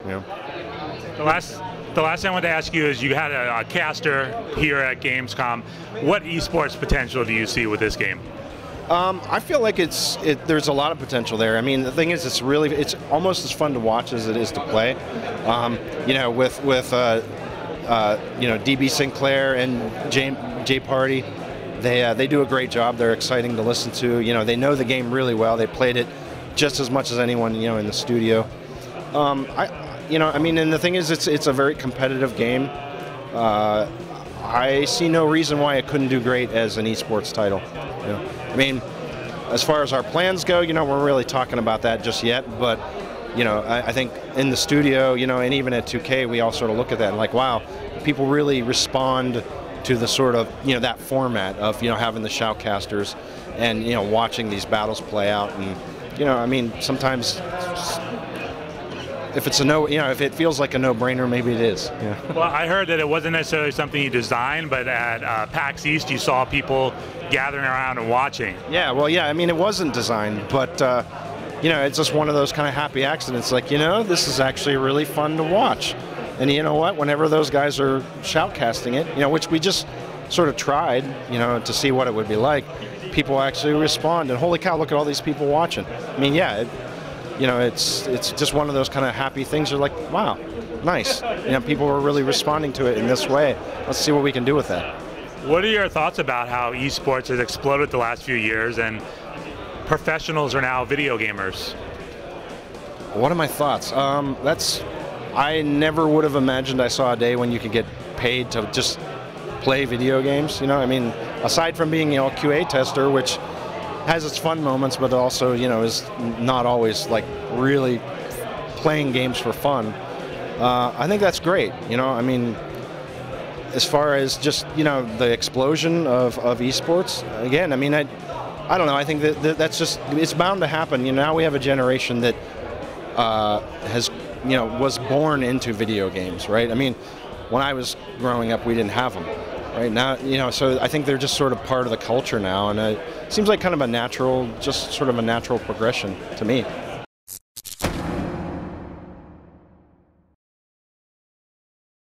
You know? The last thing I wanted to ask you is you had a caster here at Gamescom. What esports potential do you see with this game? I feel like there's a lot of potential there. I mean, the thing is, it's almost as fun to watch as it is to play. You know, with you know, DB Sinclair and Jay Party, they do a great job. They're exciting to listen to. You know, they know the game really well. They played it just as much as anyone, you know, in the studio. You know, I mean, and the thing is, it's a very competitive game. I see no reason why it couldn't do great as an esports title. You know? I mean, as far as our plans go, you know, we're really talking about that just yet. But you know, I think in the studio, you know, and even at 2K, we all sort of look at that and like, wow, people really respond to the sort of, you know, that format of, you know, having the shoutcasters and, you know, watching these battles play out. And you know, I mean, sometimes if it's if it feels like a no-brainer, maybe it is. Yeah. Well, I heard that it wasn't necessarily something you designed, but at PAX East, you saw people gathering around and watching. Yeah, well, yeah, I mean, it wasn't designed, but you know, it's just one of those kind of happy accidents. Like, you know, this is actually really fun to watch, and you know what? Whenever those guys are shoutcasting it, you know, which we just sort of tried, you know, to see what it would be like, people actually respond, and holy cow, look at all these people watching. I mean, yeah. You know, it's just one of those kind of happy things. You're like, wow, nice. You know, people are really responding to it in this way. Let's see what we can do with that. What are your thoughts about how esports has exploded the last few years and professionals are now video gamers? What are my thoughts? I never would have imagined I saw a day when you could get paid to just play video games. You know, I mean, aside from being, you know, a QA tester, which has its fun moments, but also, you know, is not always like really playing games for fun. I think that's great. You know, I mean, as far as just, you know, the explosion of esports, again, I mean, I don't know. I think that's just, it's bound to happen. You know, now we have a generation that has, you know, was born into video games, right? I mean, when I was growing up, we didn't have them. Right now, you know, so I think they're just sort of part of the culture now, and it seems like kind of a natural, just sort of a natural progression to me.